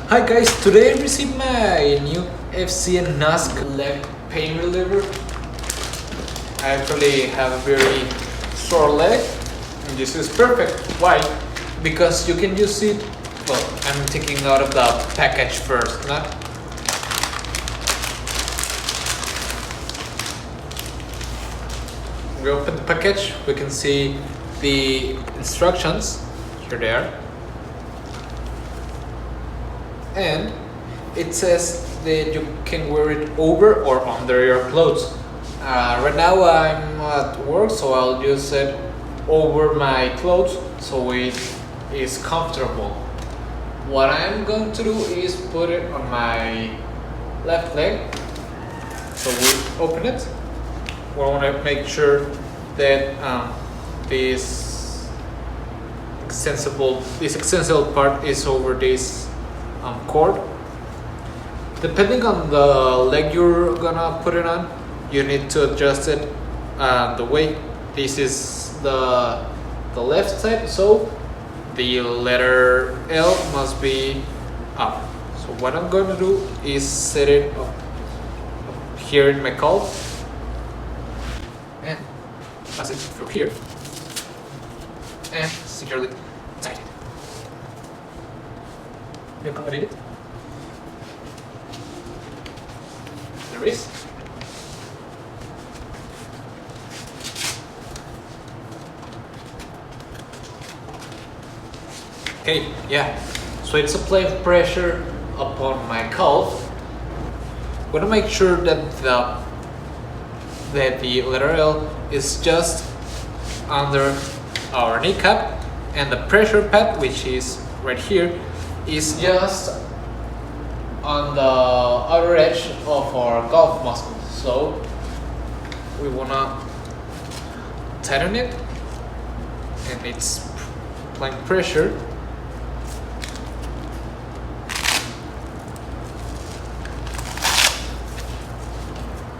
Hi guys, today I received my new FCN NASC leg pain reliever. I actually have a very sore leg and this is perfect. Why? Because you can use it, well, I'm taking out of the package first, no? We open the package, we can see the instructions, here they are. And it says that you can wear it over or under your clothes. Right now I'm at work, so I'll use it over my clothes so it is comfortable. What I'm going to do is put it on my left leg. So we open it. We want to make sure that this extensible part is over this cord. Depending on the leg you're gonna put it on, you need to adjust it the way. This is the left side, so the letter L must be up. So what I'm going to do is set it up here in my calf and pass it through here and securely tight it. You accommodate it. There is. Okay, yeah. So it's applying pressure upon my calf. I'm gonna make sure that the letter L is just under our kneecap, and the pressure pad, which is right here, is just on the outer edge of our calf muscle. So we wanna tighten it, and it's applying pressure.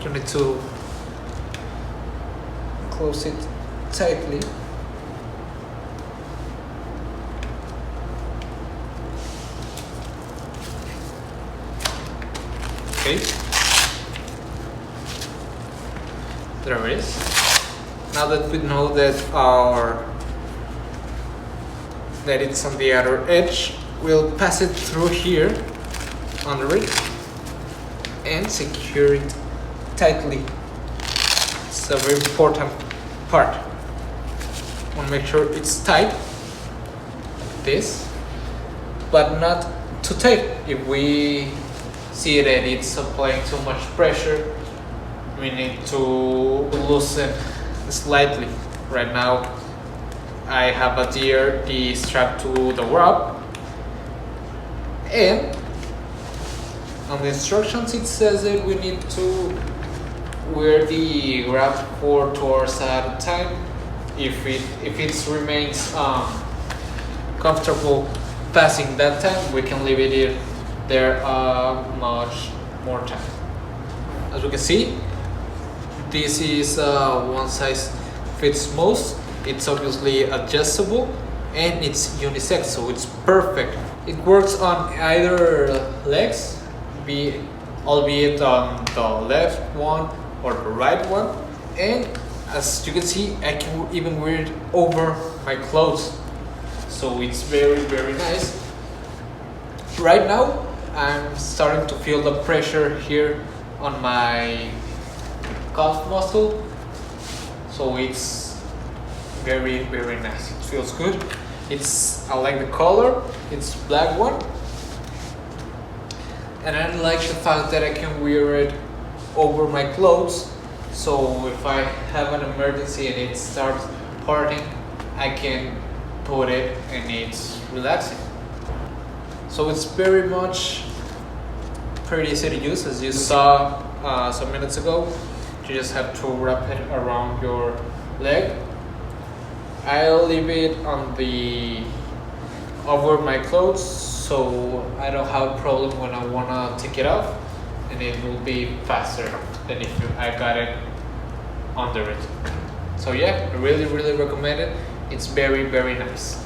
You need to close it tightly. Okay, there it is. Now that we know that it's on the outer edge, we'll pass it through here under it and secure it tightly. It's a very important part. Want to make sure it's tight, like this, but not too tight. If we see that it's applying too much pressure, we need to loosen slightly. Right now I have adhered the strap to the rod, and on the instructions it says that we need to wear the wrap for 2 hours at a time. If it remains comfortable passing that time, we can leave it in there much more time. As you can see, this is one size fits most. It's obviously adjustable and it's unisex, so it's perfect. It works on either legs, albeit on the left one or the right one, and as you can see, I can even wear it over my clothes, so it's very, very nice. Right now I'm starting to feel the pressure here on my calf muscle, so it's very, very nice. It feels good. I like the color. It's black one, and I like the fact that I can wear it over my clothes, so if I have an emergency and it starts hurting, I can put it and it's relaxing. So it's very much pretty easy to use. As you saw some minutes ago, you just have to wrap it around your leg. I'll leave it over my clothes, so I don't have a problem when I wanna take it off, and it will be faster than if I got it under it. So yeah, I really, really recommend it. It's very, very nice.